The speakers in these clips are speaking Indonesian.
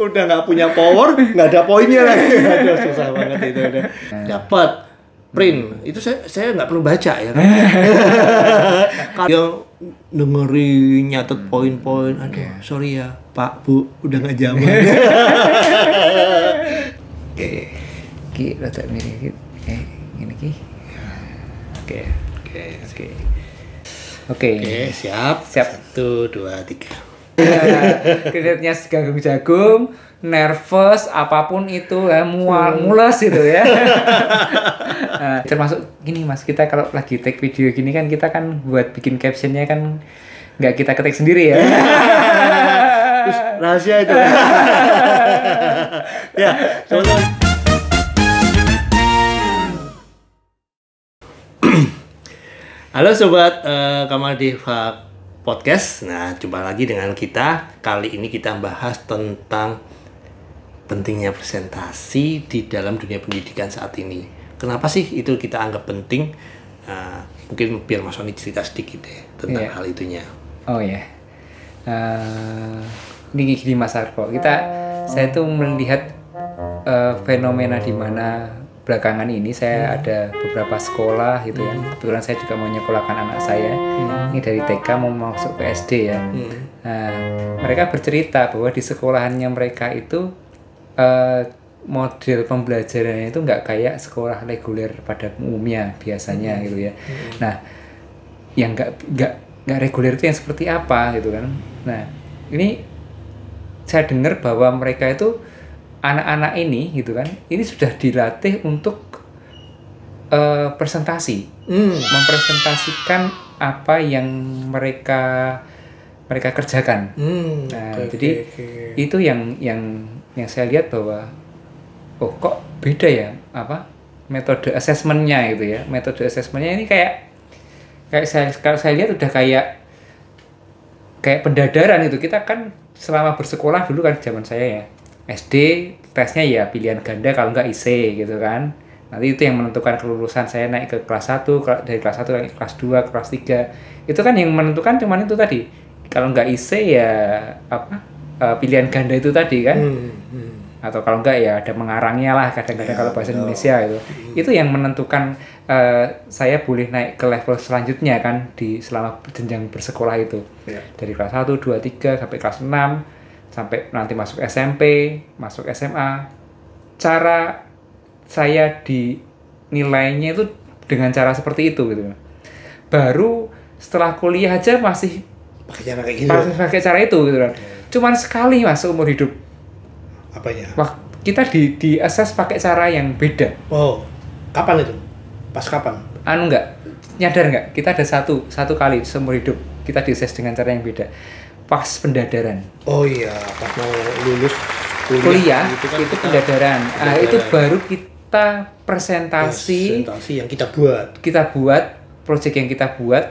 udah nggak punya power, nggak ada poinnya lagi. Aduh, susah banget itu udah. Dapat print itu saya nggak perlu baca ya kan. Yang dengerin nyatet poin-poin, aduh sorry ya Pak Bu udah nggak zaman. Ki rada mirip ini ki. Oke, siap. 1, 2, 3. Kreditnya jagung, nervous, apapun itu ya, mules gitu ya. Nah, termasuk gini Mas, kita kalau lagi take video gini kan kita kan buat bikin captionnya kan nggak kita ketik sendiri ya. Terus rahasia itu. Ya, teman-teman. Halo sobat Kamardeva Podcast. Nah, jumpa lagi dengan kita. Kali ini kita bahas tentang pentingnya presentasi di dalam dunia pendidikan saat ini. Kenapa sih itu kita anggap penting? Mungkin biar Mas Sony cerita sedikit ya tentang hal itunya. Oh ya. Ini gini Mas Arko. Saya tuh melihat fenomena di mana belakangan ini saya ada beberapa sekolah gitu ya. Kebetulan saya juga mau nyekolahkan anak saya. Ini dari TK mau masuk ke SD ya. Nah, mereka bercerita bahwa di sekolahannya mereka itu model pembelajarannya itu nggak kayak sekolah reguler pada umumnya biasanya gitu ya. Nah, yang nggak reguler itu yang seperti apa gitu kan. Nah, ini saya dengar bahwa mereka itu anak-anak ini gitu kan, ini sudah dilatih untuk presentasi, mempresentasikan apa yang mereka kerjakan. Jadi itu yang saya lihat bahwa kok beda ya metode asesmennya gitu ya. Metode asesmennya ini kayak kalau saya lihat udah kayak pendadaran itu. Kita kan selama bersekolah dulu kan zaman saya ya, SD tesnya ya pilihan ganda kalau nggak IC gitu kan. Nanti itu yang menentukan kelulusan saya naik ke kelas 1, dari kelas 1 ke kelas 2, kelas 3. Itu kan yang menentukan cuman itu tadi. Kalau nggak IC ya pilihan ganda itu tadi kan. Atau kalau nggak ya ada mengarangnya lah kadang-kadang kalau bahasa Indonesia itu. Itu yang menentukan saya boleh naik ke level selanjutnya kan di selama jenjang bersekolah itu. Dari kelas 1, 2, 3 sampai kelas 6. Sampai nanti masuk SMP, masuk SMA. Cara saya dinilainya itu dengan cara seperti itu gitu. Baru setelah kuliah aja masih pakai cara kayak gitu. Pakai cara itu gitu kan. Cuman sekali Mas seumur hidup. Apanya? Kita di-assess pakai cara yang beda. Oh, kapan itu? Pas kapan? Enggak, nyadar enggak? Kita ada satu kali seumur hidup kita di-assess dengan cara yang beda. Pas pendadaran. Oh iya, pas mau lulus kuliah gitu kan, itu pendadaran. Itu baru kita presentasi yang kita buat. Proyek yang kita buat,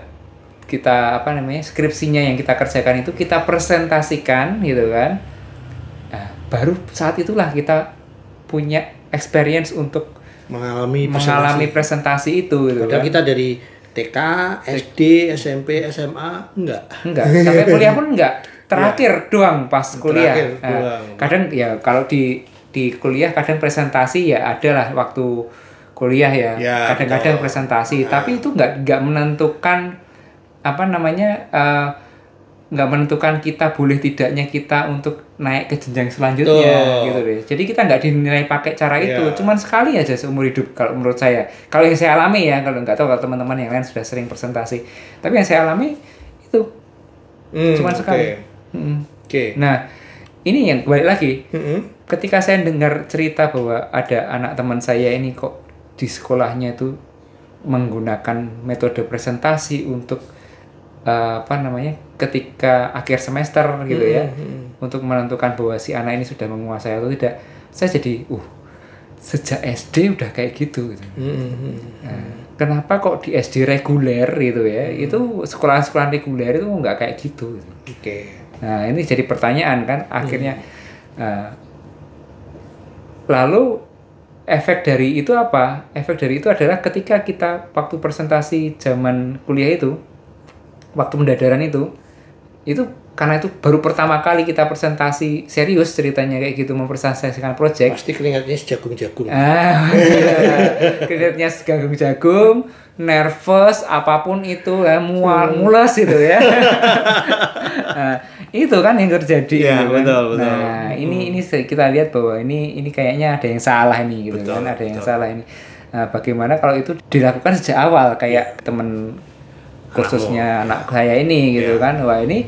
skripsinya yang kita kerjakan itu kita presentasikan gitu kan. Nah, baru saat itulah kita punya experience untuk mengalami presentasi itu gitu. Padahal kita dari TK, SD, SMP, SMA enggak. Sampai kuliah pun enggak. Terakhir doang pas kuliah. Kadang ya kalau di kuliah kadang presentasi ya adalah waktu kuliah ya. Kadang-kadang presentasi, tapi itu enggak menentukan nggak menentukan kita boleh tidaknya kita untuk naik ke jenjang selanjutnya gitu deh. Jadi kita nggak dinilai pakai cara itu, cuman sekali aja seumur hidup kalau menurut saya. Kalau yang saya alami ya, kalau nggak tahu kalau teman-teman yang lain sudah sering presentasi, tapi yang saya alami itu cuman sekali. Nah ini yang balik lagi, ketika saya dengar cerita bahwa ada anak teman saya ini kok di sekolahnya itu menggunakan metode presentasi untuk ketika akhir semester gitu ya, untuk menentukan bahwa si anak ini sudah menguasai atau tidak, saya jadi sejak SD udah kayak gitu. Kenapa kok di SD reguler gitu ya, itu sekolah-sekolah reguler itu nggak kayak gitu. Nah ini jadi pertanyaan kan akhirnya. Lalu efek dari itu apa? Efek dari itu adalah ketika kita waktu presentasi zaman kuliah itu, waktu pendadaran itu karena itu baru pertama kali kita presentasi serius ceritanya kayak gitu, mempresentasikan project. Pasti keringatnya sejagung-jagung. Keringatnya sejagung-jagung, nervous, apapun itu ya, mules gitu ya. Nah, itu kan yang terjadi. Ya, gitu kan. betul. Nah, ini kita lihat bahwa ini kayaknya ada yang salah ini gitu kan, ada yang salah ini. Nah, bagaimana kalau itu dilakukan sejak awal kayak temen khususnya anak saya ini gitu kan. Wah, ini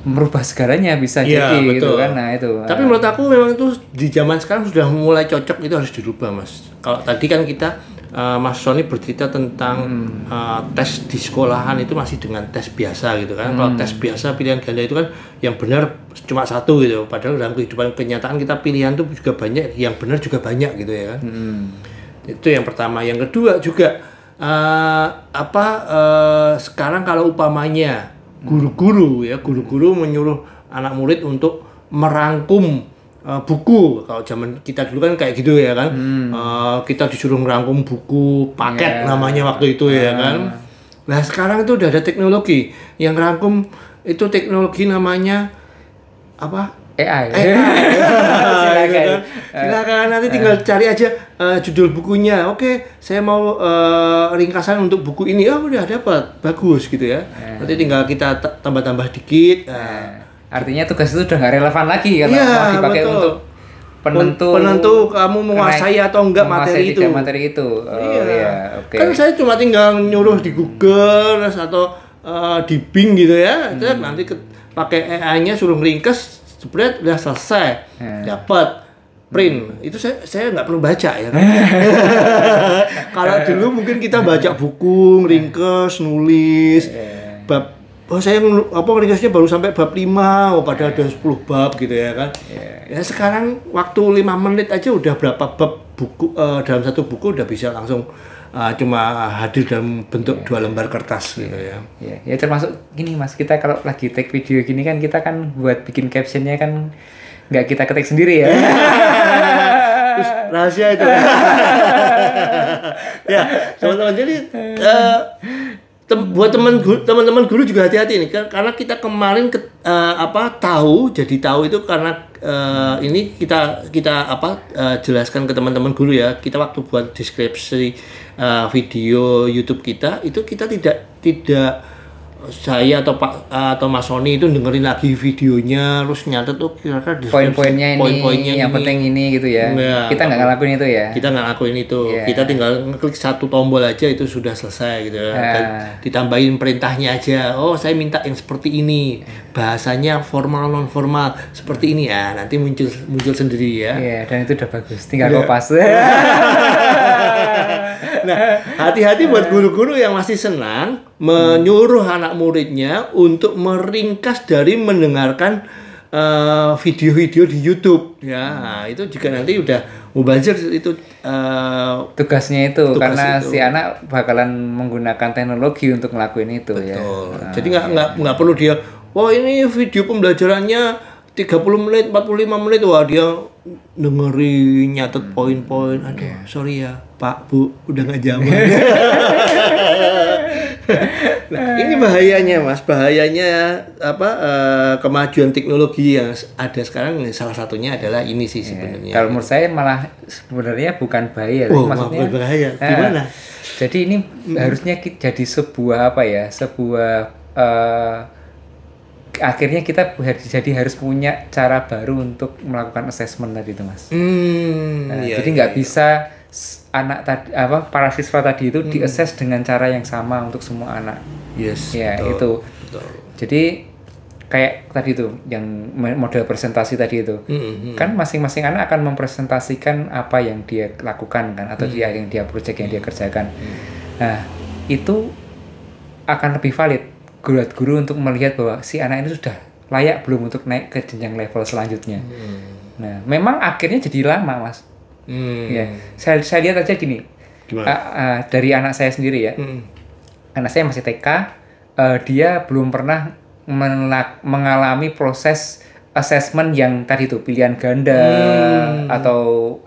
merubah segalanya bisa jadi gitu kan. Nah itu. Tapi menurut aku memang itu di zaman sekarang sudah mulai cocok, itu harus dirubah, Mas. Kalau tadi kan kita Mas Sony bercerita tentang tes di sekolahan itu masih dengan tes biasa gitu kan. Kalau tes biasa pilihan ganda itu kan yang benar cuma satu gitu. Padahal dalam kehidupan kenyataan kita pilihan tuh juga banyak, yang benar juga banyak gitu ya kan. Itu yang pertama. Yang kedua juga sekarang kalau upamanya guru-guru menyuruh anak murid untuk merangkum buku. Kalau zaman kita dulu kan kayak gitu ya kan. Kita disuruh merangkum buku paket namanya waktu itu ya kan. Nah sekarang itu udah ada teknologi yang rangkum, itu teknologi namanya apa? AI. Silakan nanti tinggal cari aja judul bukunya. Oke, saya mau ringkasan untuk buku ini. Oh udah dapat, bagus gitu ya. Nanti tinggal kita tambah-tambah dikit. Artinya tugas itu udah nggak relevan lagi karena mau dipakai untuk penentu kamu menguasai atau enggak materi itu. Okay. Kan saya cuma tinggal nyuruh di Google atau di Bing gitu ya. Nanti pakai AI-nya suruh ringkas. Sebenarnya udah selesai, dapat print. Itu saya nggak perlu baca ya kan. Kalau dulu mungkin kita baca buku, ringkes, nulis bab. Saya ringkesnya baru sampai bab 5, padahal ada 10 bab gitu ya kan. Ya sekarang waktu 5 menit aja udah berapa bab buku dalam satu buku udah bisa langsung cuma hadir dalam bentuk 2 lembar kertas gitu ya. Ya termasuk gini Mas, kita kalau lagi take video gini kan kita kan buat bikin captionnya kan nggak kita ketik sendiri ya. Terus rahasia itu. Ya teman-teman, jadi buat teman-teman guru juga hati-hati nih, karena kita kemarin tahu itu karena ini kita jelaskan ke teman-teman guru ya. Kita waktu buat deskripsi video YouTube kita itu kita tidak saya atau Mas Sony itu dengerin lagi videonya terus nyatet tuh kira-kira poin-poinnya yang penting ini gitu ya. Kita nggak ngelakuin itu ya. Kita nggak ngelakuin itu. Kita tinggal ngeklik satu tombol aja itu sudah selesai gitu. Dan ditambahin perintahnya aja. Oh, saya minta yang seperti ini. Bahasanya formal non formal seperti ini ya. Nanti muncul sendiri ya. Iya, dan itu udah bagus. Tinggal kopas. Nah, hati-hati buat guru-guru yang masih senang menyuruh anak muridnya untuk meringkas dari mendengarkan video-video di YouTube ya. Nah, itu juga nanti udah mubazir itu tugasnya itu karena si anak bakalan menggunakan teknologi untuk ngelakuin itu. Betul. Ya. Jadi nggak perlu dia, wah ini video pembelajarannya 30 menit, 45 menit, wah dia dengerin, nyatet poin-poin. Aduh, sorry ya Pak, Bu, udah nggak zaman. Nah, ini bahayanya Mas, kemajuan teknologi yang ada sekarang, salah satunya adalah ini sih sebenarnya. Kalau menurut saya malah sebenarnya bukan bahaya, maksudnya bahaya. Gimana? Jadi ini harusnya jadi sebuah akhirnya kita harus punya cara baru untuk melakukan assessment tadi itu Mas. Jadi nggak bisa anak tadi para siswa tadi itu diassess dengan cara yang sama untuk semua anak. Yes. Ya betul, itu. Betul. Jadi kayak tadi itu yang model presentasi tadi itu, kan masing-masing anak akan mempresentasikan apa yang dia lakukan kan atau yang dia project yang dia kerjakan. Nah itu akan lebih valid buat guru untuk melihat bahwa si anak ini sudah layak belum untuk naik ke jenjang level selanjutnya. Nah, memang akhirnya jadi lama, Mas. Ya, saya lihat aja gini. Dari anak saya sendiri ya. Anak saya masih TK, dia belum pernah mengalami proses assessment yang tadi itu pilihan ganda atau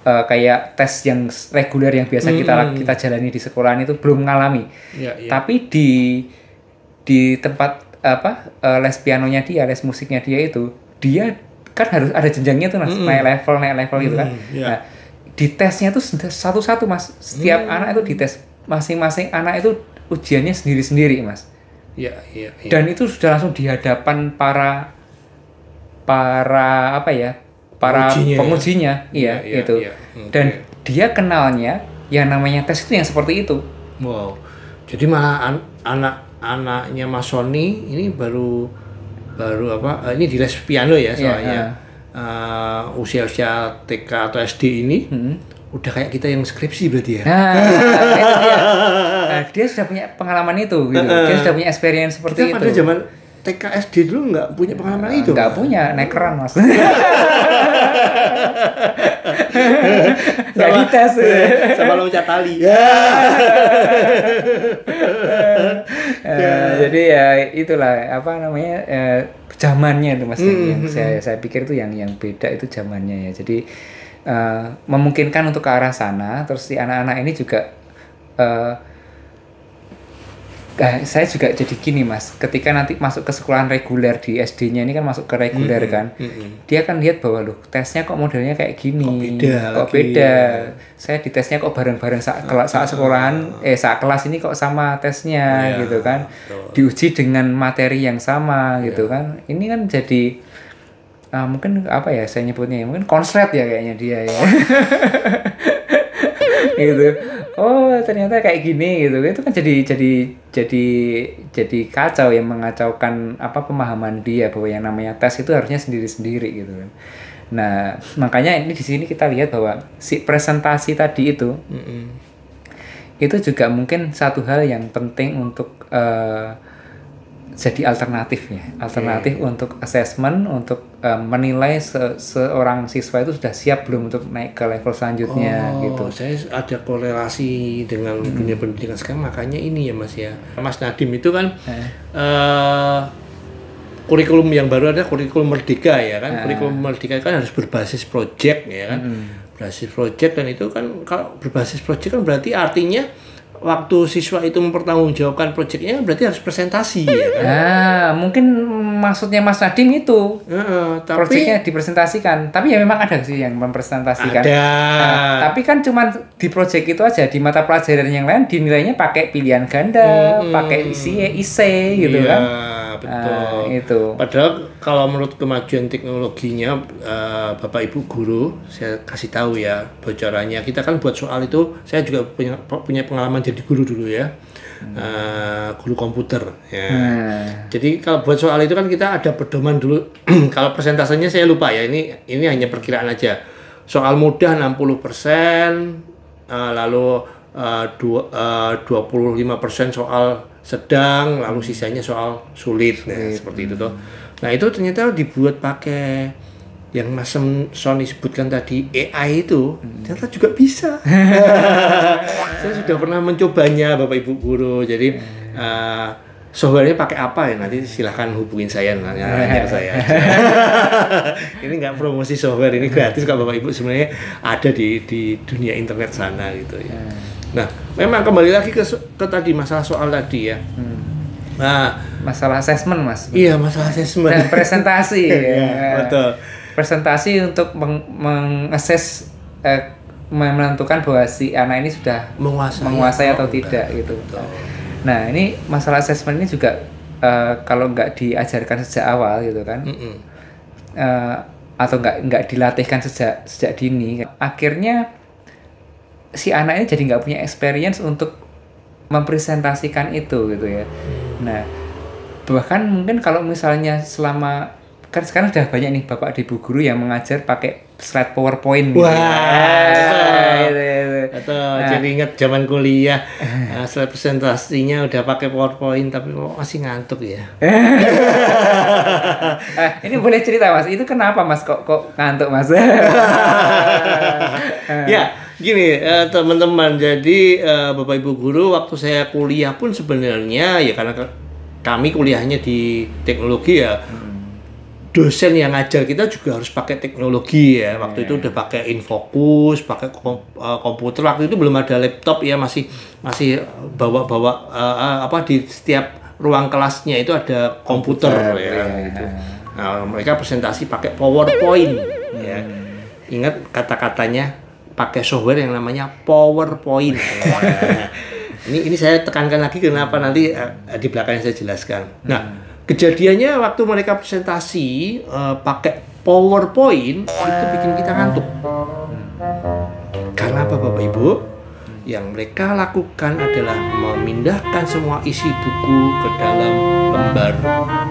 kayak tes yang reguler yang biasa kita jalani di sekolahan itu belum mengalami. Tapi di tempat les pianonya dia, les musiknya dia kan harus ada jenjangnya tuh mas, naik level gitu kan. Nah, di tesnya tuh satu-satu mas, setiap anak itu dites, masing-masing anak itu ujiannya sendiri-sendiri mas. Iya. Dan itu sudah langsung di hadapan para pengujinya, itu. Dan dia kenalnya yang namanya tes itu yang seperti itu. Wow. Jadi malah anak-anaknya Mas Sony ini baru ini di les piano ya soalnya. Usia-usia TK atau SD ini udah kayak kita yang skripsi berarti ya. Itu dia. Dia sudah punya pengalaman itu gitu. Dia sudah punya experience seperti kita itu. Pada zaman TK SD dulu nggak punya pengalaman itu. Nggak punya, nekeran mas. Nggak dites. Sama loncat tali. Jadi ya itulah zamannya itu mas. Yang saya pikir itu yang beda itu zamannya ya. Jadi memungkinkan untuk ke arah sana. Terus si anak-anak ini juga saya juga jadi gini mas, ketika nanti masuk ke sekolahan reguler di SD-nya ini kan masuk ke reguler kan, dia kan lihat bahwa loh tesnya kok modelnya kayak gini, kok beda. Saya di tesnya kok bareng-bareng saat sekolahan, saat kelas ini kok sama tesnya gitu kan, diuji dengan materi yang sama gitu kan. Ini kan jadi mungkin saya nyebutnya mungkin konslet ya kayaknya dia ya. Gitu. Oh ternyata kayak gini gitu. Itu kan jadi kacau yang mengacaukan pemahaman dia bahwa yang namanya tes itu harusnya sendiri-sendiri gitu kan. Nah makanya ini di sini kita lihat bahwa si presentasi tadi itu itu juga mungkin satu hal yang penting untuk jadi alternatif untuk assessment, untuk menilai seorang siswa itu sudah siap belum untuk naik ke level selanjutnya gitu. Saya ada korelasi dengan dunia pendidikan sekarang, makanya ini ya Mas ya. Mas Nadiem itu kan kurikulum yang baru ada kurikulum Merdeka ya kan. Kurikulum Merdeka kan harus berbasis project ya kan. Berbasis project, dan itu kan kalau berbasis project kan berarti artinya waktu siswa itu mempertanggungjawabkan proyeknya berarti harus presentasi ya kan? Mungkin maksudnya Mas Nadiem itu tapi proyeknya dipresentasikan, tapi ya memang ada sih yang mempresentasikan. Tapi kan cuma di proyek itu aja, di mata pelajaran yang lain dinilainya pakai pilihan ganda, pakai IC gitu kan. Betul. Itu. Padahal kalau menurut kemajuan teknologinya, Bapak Ibu guru, saya kasih tahu ya bocorannya. Kita kan buat soal itu, saya juga punya pengalaman jadi guru dulu ya, guru komputer. Ya. Jadi kalau buat soal itu kan kita ada pedoman dulu. Kalau persentasenya saya lupa ya. Ini hanya perkiraan aja. Soal mudah 60%, lalu 25% soal sedang, lalu sisanya soal sulit. Nah, seperti itu tuh. Nah, itu ternyata dibuat pakai yang Mas Sony sebutkan tadi, AI itu ternyata juga bisa. Saya sudah pernah mencobanya Bapak Ibu guru. Jadi softwarenya pakai apa ya, nanti silahkan hubungin saya, nanya saya. Ini nggak promosi software, ini gratis kok Bapak Ibu, sebenarnya ada di dunia internet sana gitu ya. Nah, memang kembali lagi ke tadi masalah soal tadi ya. Nah, masalah assessment Mas. Iya, masalah assessment. Dan presentasi. Ya, betul. Presentasi untuk mengakses menentukan bahwa si anak ini sudah menguasai atau tidak gitu. Betul. Nah, ini masalah assessment ini juga kalau nggak diajarkan sejak awal gitu kan, atau nggak dilatihkan sejak dini, akhirnya si anak ini jadi nggak punya experience untuk mempresentasikan itu gitu ya. Nah, bahkan mungkin kalau misalnya selama kan sekarang sudah banyak nih Bapak Ibu guru yang mengajar pakai slide PowerPoint gitu. Jadi ingat zaman kuliah, slide presentasinya udah pakai PowerPoint tapi masih ngantuk ya. Ini boleh cerita Mas, itu kenapa Mas kok ngantuk Mas? Ya, gini teman-teman, jadi Bapak Ibu guru, waktu saya kuliah pun sebenarnya ya karena kami kuliahnya di teknologi ya, dosen yang ngajar kita juga harus pakai teknologi ya. Waktu itu udah pakai Infocus, pakai komputer. Waktu itu belum ada laptop ya, masih bawa di setiap ruang kelasnya itu ada komputer ya. Gitu. Nah, mereka presentasi pakai PowerPoint ya. Ingat kata-katanya pakai software yang namanya PowerPoint. Ya. Ini saya tekankan lagi kenapa nanti di belakang saya jelaskan. Nah, kejadiannya waktu mereka presentasi pakai PowerPoint itu bikin kita ngantuk. Karena apa Bapak Ibu? Yang mereka lakukan adalah memindahkan semua isi buku ke dalam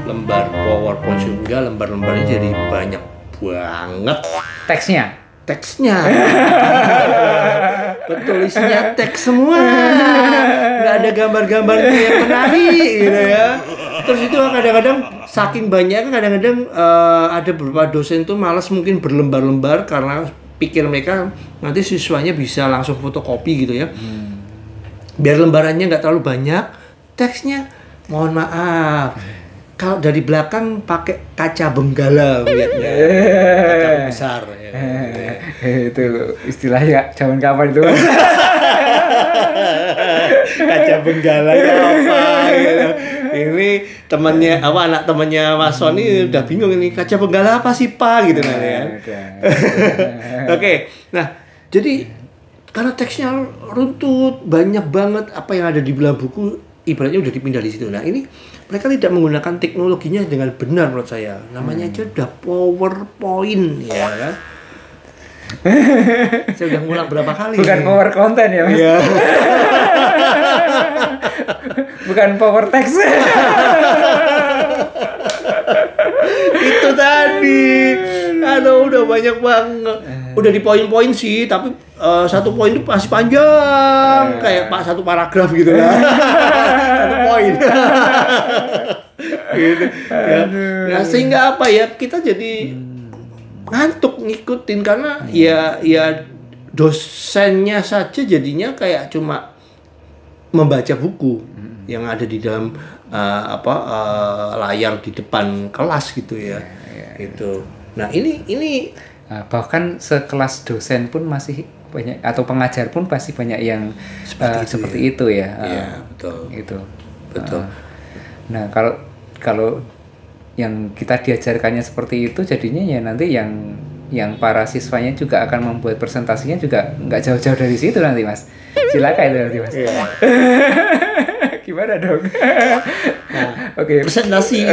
lembar PowerPoint sehingga lembar-lembarnya jadi banyak banget teksnya. Betul, isinya teks semua. Nggak ada gambar-gambar yang menarik gitu ya. Terus itu kadang-kadang saking banyak, kadang-kadang ada beberapa dosen tuh malas mungkin berlembar-lembar karena pikir mereka nanti siswanya bisa langsung fotokopi gitu ya. Biar lembarannya nggak terlalu banyak, teksnya mohon maaf. Kalau dari belakang pakai kaca benggala lihatnya, kaca besar. Ya. Itu istilahnya zaman kapan itu? Kaca benggala apa gitu. Ini temannya anak temannya Mas Sony udah bingung ini kaca benggala apa sih Pak gitu kan ya. Oke. Nah, jadi karena teksnya runtut, banyak banget apa yang ada di belakang buku ibaratnya udah dipindah di situ. Nah, ini mereka tidak menggunakan teknologinya dengan benar menurut saya. Namanya aja udah PowerPoint ya kan. Saya udah ngulang berapa kali. Bukan power content ya, Mas. Iya. Bukan power text. Itu tadi. Aduh, udah banyak banget. Udah di poin-poin sih, tapi satu poin itu masih panjang. Kayak satu paragraf gitu lah. Satu poin. Gitu. Ya. Nah, sehingga apa ya? Kita jadi ngantuk ngikutin karena ya dosennya saja jadinya kayak cuma membaca buku yang ada di dalam layar di depan kelas gitu ya. Gitu. Nah, ini bahkan sekelas dosen pun masih banyak atau pengajar pun pasti banyak yang seperti itu ya. Iya, betul. Itu. Betul. Nah, kalau yang kita diajarkannya seperti itu jadinya ya nanti yang para siswanya juga akan membuat presentasinya juga nggak jauh-jauh dari situ nanti Mas. Silakan itu nanti Mas. Yeah. Gimana dong? Nah, Oke. Presentasi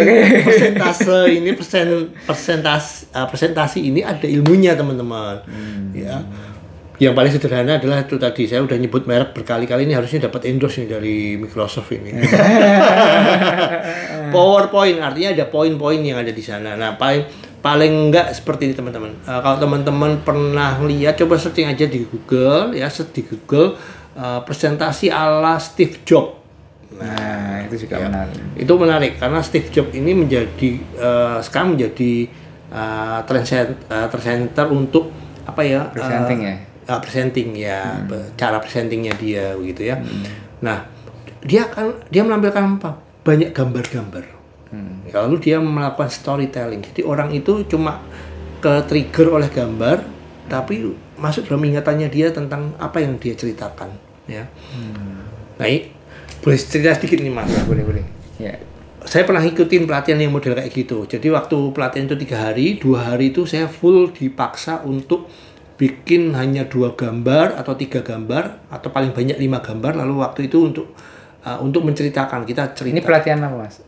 ini ada ilmunya teman-teman. Ya. Yang paling sederhana adalah itu tadi saya udah nyebut merek berkali-kali, ini harusnya dapat endorse nih dari Microsoft ini. PowerPoint artinya ada poin-poin yang ada di sana. Nah, paling enggak seperti ini teman-teman. Kalau teman-teman pernah lihat, coba searching aja di Google ya, presentasi ala Steve Jobs. Nah, itu juga menarik. Itu menarik karena Steve Jobs ini sekarang menjadi trendsetter untuk apa ya? Presenting ya, cara presentingnya dia begitu ya. Nah, dia menampilkan apa? Banyak gambar-gambar. Lalu dia melakukan storytelling. Jadi orang itu cuma ke-trigger oleh gambar, tapi masuk dalam ingatannya dia tentang apa yang dia ceritakan. Ya. Nah, boleh cerita sedikit nih Mas? Boleh. Ya. Saya pernah ikutin pelatihan yang model kayak gitu. Jadi waktu pelatihan itu 3 hari, 2 hari itu saya full dipaksa untuk bikin hanya 2 gambar atau 3 gambar atau paling banyak 5 gambar. Lalu waktu itu untuk menceritakan, kita cerita. Ini pelatihan apa Mas?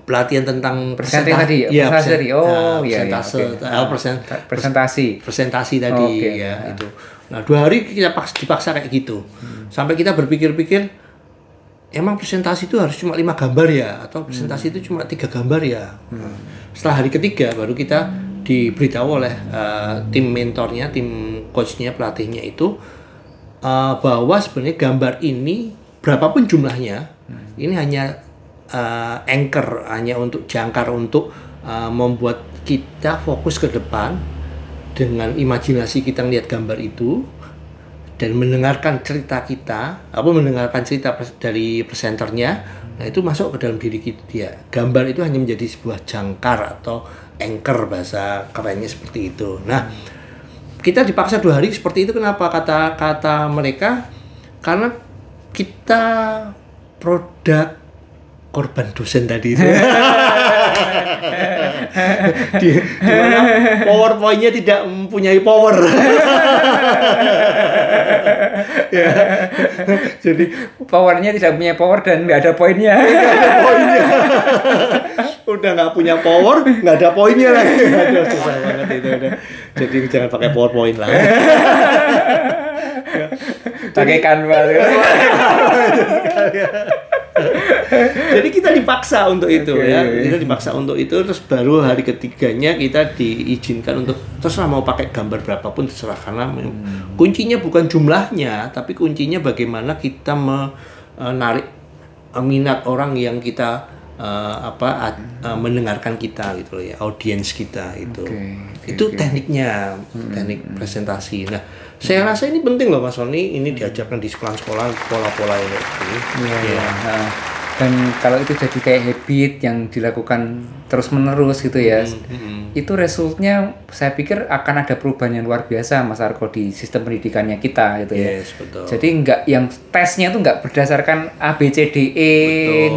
Pelatihan tentang presentasi tadi. Ya, presentasi. presentasi tadi ya itu. Nah, 2 hari kita dipaksa kayak gitu. Sampai kita berpikir-pikir, emang presentasi itu harus cuma 5 gambar ya? Atau presentasi itu cuma 3 gambar ya? Setelah hari ketiga baru kita diberitahu oleh tim mentornya, tim coachnya, pelatihnya itu bahwa sebenarnya gambar ini berapapun jumlahnya, ini hanya anchor, hanya untuk jangkar untuk membuat kita fokus ke depan dengan imajinasi kita lihat gambar itu dan mendengarkan cerita kita, mendengarkan cerita dari presenternya. Nah, itu masuk ke dalam diri kita dia. Gambar itu hanya menjadi sebuah jangkar atau anchor, bahasa kerennya seperti itu. Nah, kita dipaksa 2 hari seperti itu. Kenapa? Kata mereka, karena kita produk korban dosen tadi itu. Di mana PowerPoint-nya tidak mempunyai power. Ya. Jadi Powernya tidak punya power dan nggak ada poinnya. nggak ada poinnya. Udah nggak punya power, nggak ada poinnya lagi. Aduh, susah banget itu. Udah. Jadi jangan pakai PowerPoint lah. Pakai Canva. Jadi kita dipaksa untuk itu ya. Okay. Kita dipaksa untuk itu, terus baru hari ketiganya kita diizinkan untuk terserah mau pakai gambar berapapun terserah, karena kuncinya bukan jumlahnya, tapi kuncinya bagaimana kita menarik minat orang yang kita mendengarkan kita gitu loh ya, audiens kita itu. Itu tekniknya, teknik presentasi. Nah, saya rasa ini penting loh Mas Sony, ini diajarkan di sekolah-sekolah pola-pola ini. Iya. Dan kalau itu jadi kayak habit yang dilakukan terus-menerus gitu ya, itu resultnya saya pikir akan ada perubahan yang luar biasa Mas Arko di sistem pendidikannya kita gitu ya. Yes, betul. Jadi nggak yang tesnya itu nggak berdasarkan A B C D E,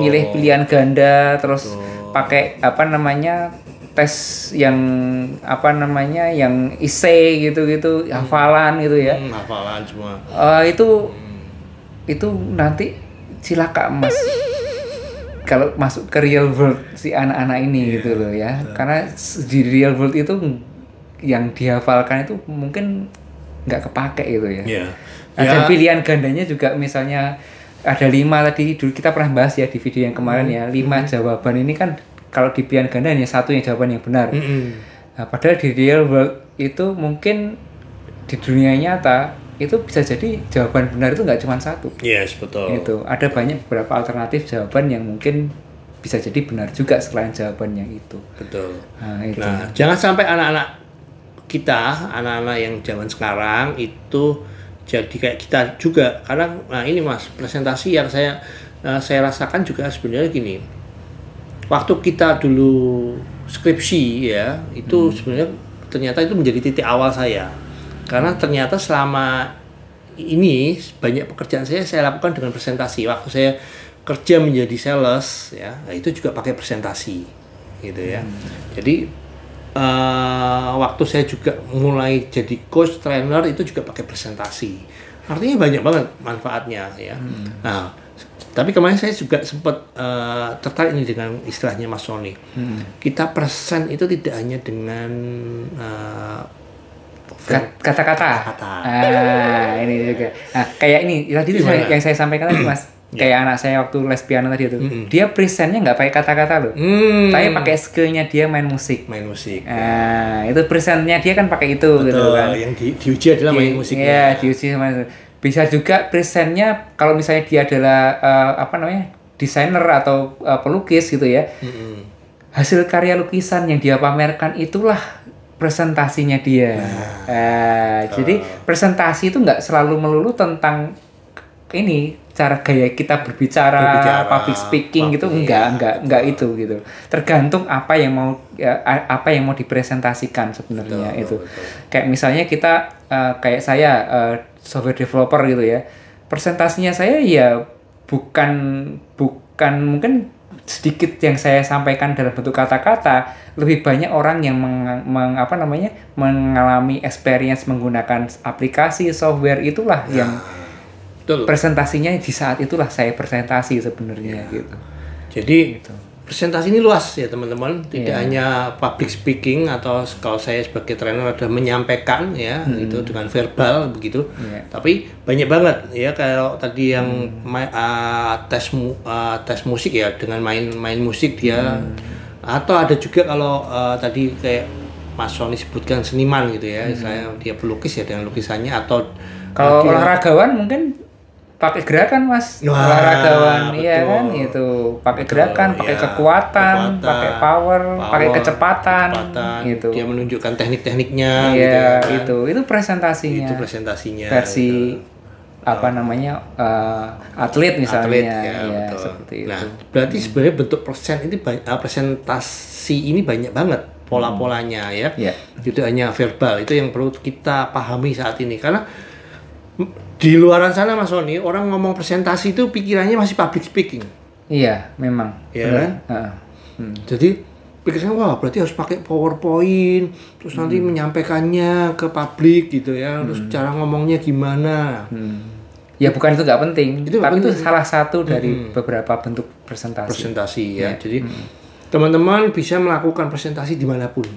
milih pilihan ganda, terus pakai tes yang yang IC gitu-gitu, hafalan gitu ya. Hafalan semua. Itu nanti cilaka Mas. Kalau masuk ke real world si anak-anak ini gitu loh ya. Karena di real world itu yang dihafalkan itu mungkin nggak kepake gitu ya. Dan pilihan gandanya juga misalnya ada 5 tadi dulu kita pernah bahas ya di video yang kemarin ya. 5 jawaban ini kan kalau di pilihan ganda hanya 1 yang jawaban yang benar. Nah, padahal di real world itu mungkin di dunia nyata itu bisa jadi jawaban benar itu nggak cuma 1. Yes, betul. Itu ada banyak beberapa alternatif jawaban yang mungkin bisa jadi benar juga selain jawaban yang itu. Betul. Nah, jangan sampai anak-anak kita, anak-anak yang zaman sekarang itu jadi kayak kita juga. Karena ini Mas, presentasi yang saya rasakan juga sebenarnya gini. Waktu kita dulu skripsi ya, itu sebenarnya ternyata itu menjadi titik awal saya. Karena ternyata selama ini banyak pekerjaan saya lakukan dengan presentasi. Waktu saya kerja menjadi sales ya, itu juga pakai presentasi gitu ya. Jadi waktu saya juga mulai jadi coach trainer itu juga pakai presentasi. Artinya banyak banget manfaatnya ya. Nah, tapi kemarin saya juga sempat tertarik ini dengan istilahnya Mas Sony. Kita present itu tidak hanya dengan kata-kata. Ini juga. Nah, kayak ini tadi itu yang saya sampaikan tadi Mas. Kayak anak saya waktu les piano tadi itu. Dia presentnya nggak pakai kata-kata loh. Tapi pakai skillnya dia main musik. Itu presentnya dia kan pakai itu. Betul, gitu kan. Yang diuji adalah main musiknya. Iya, diuji sama itu. Bisa juga presentnya kalau misalnya dia adalah desainer atau pelukis gitu ya. Hasil karya lukisan yang dia pamerkan itulah presentasinya dia. Jadi presentasi itu nggak selalu melulu tentang ini cara gaya kita berbicara public speaking gitu, enggak itu gitu. Tergantung apa yang mau dipresentasikan sebenarnya itu. Kayak misalnya kita kayak saya software developer gitu ya. Presentasinya saya ya bukan mungkin sedikit yang saya sampaikan dalam bentuk kata-kata, lebih banyak orang yang mengalami experience menggunakan aplikasi software itulah yang presentasinya di saat itulah saya presentasi sebenarnya gitu. Jadi presentasi ini luas ya teman-teman, tidak hanya public speaking atau kalau saya sebagai trainer ada menyampaikan ya itu dengan verbal begitu, tapi banyak banget ya kalau tadi yang tes musik ya dengan main musik dia, atau ada juga kalau tadi kayak Mas Sony sebutkan seniman gitu ya, saya dia pelukis ya dengan lukisannya, atau kalau olahragawan mungkin pakai gerakan Mas, olahragawan iya kan itu pakai gerakan, pakai kekuatan, pakai power, pakai kecepatan gitu. Dia menunjukkan teknik-tekniknya iya, gitu kan. itu presentasinya. Itu presentasinya versi gitu. Atlet misalnya betul. Seperti itu. Nah, berarti sebenarnya bentuk presentasi ini banyak banget pola-polanya ya. Itu hanya verbal, itu yang perlu kita pahami saat ini karena di luaran sana Mas Sony, orang ngomong presentasi itu pikirannya masih public speaking. Iya, memang. Ya Benar. kan? Jadi pikirnya wah berarti harus pakai PowerPoint, terus nanti menyampaikannya ke publik gitu ya, terus cara ngomongnya gimana. Ya bukan itu nggak penting, Itu nggak tapi itu penting. salah satu dari beberapa bentuk presentasi. Presentasi ya. Jadi teman-teman bisa melakukan presentasi dimanapun.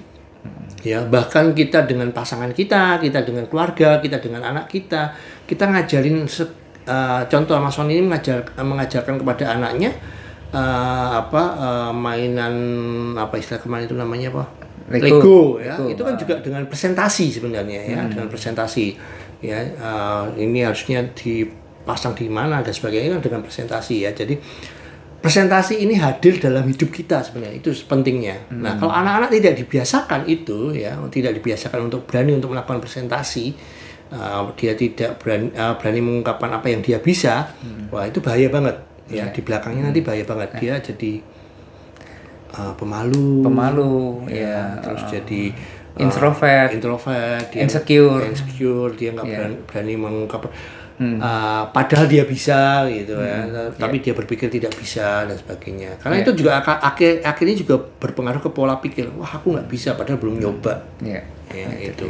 Ya, bahkan kita dengan pasangan kita dengan keluarga, kita dengan anak kita ngajarin contoh Mas Son ini mengajarkan kepada anaknya mainan apa istilah kemarin itu namanya apa? Lego ya. Itu kan juga dengan presentasi sebenarnya ya, dengan presentasi ya. Ini harusnya dipasang di mana dan sebagainya kan dengan presentasi ya. Jadi presentasi ini hadir dalam hidup kita sebenarnya, itu pentingnya. Nah, kalau anak-anak tidak dibiasakan itu ya, tidak dibiasakan untuk berani untuk melakukan presentasi, dia tidak berani mengungkapkan apa yang dia bisa, wah itu bahaya banget ya. Di belakangnya nanti bahaya banget, dia jadi pemalu ya, terus jadi introvert, dia insecure, dia nggak berani mengungkapkan. Padahal dia bisa gitu ya, tapi dia berpikir tidak bisa dan sebagainya. Karena itu juga akhirnya juga berpengaruh ke pola pikir. Wah aku nggak bisa, padahal belum nyoba. Ya itu.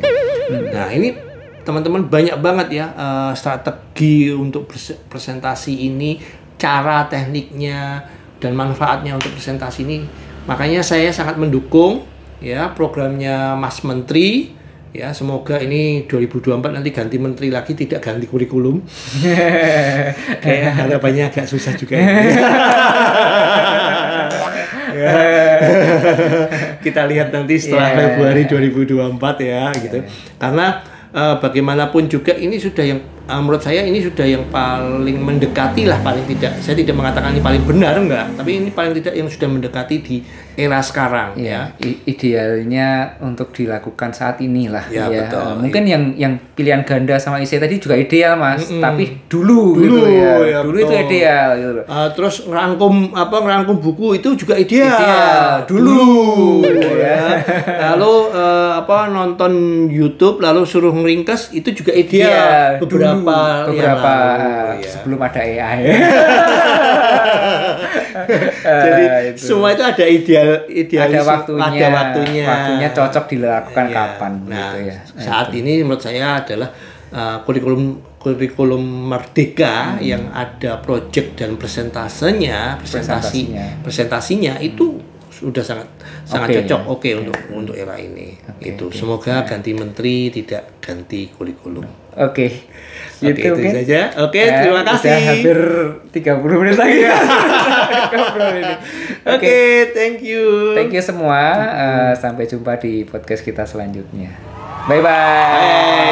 Nah ini teman-teman banyak banget ya strategi untuk presentasi ini, cara tekniknya dan manfaatnya untuk presentasi ini. Makanya saya sangat mendukung ya programnya Mas Menteri. Ya, semoga ini 2024 nanti ganti menteri lagi, tidak ganti kurikulum. Kayak harapannya agak susah juga. Kita lihat nanti setelah Februari 2024 ya, gitu. Karena bagaimanapun juga ini sudah yang menurut saya ini sudah yang paling mendekati lah, paling tidak. Saya tidak mengatakan ini paling benar enggak, tapi ini paling tidak yang sudah mendekati di era sekarang ya. Idealnya untuk dilakukan saat ini lah ya. Betul. Mungkin yang pilihan ganda sama IC tadi juga ideal Mas, tapi dulu gitu ya. Dulu itu ideal gitu loh. Terus ngerangkum buku itu juga ideal. Dulu ya. Lalu nonton YouTube lalu suruh ngeringkas itu juga ideal. Beberapa sebelum ada AI. Jadi semua itu ada ada waktunya. Waktunya cocok dilakukan kapan nah, gitu ya. Saat ini menurut saya adalah kurikulum merdeka yang ada project dan presentasinya itu sudah sangat cocok untuk era ini. Semoga ganti menteri tidak ganti kurikulum. Itu saja. Terima kasih. Udah hampir 30 menit lagi. Thank you. Thank you semua. Sampai jumpa di podcast kita selanjutnya. Bye.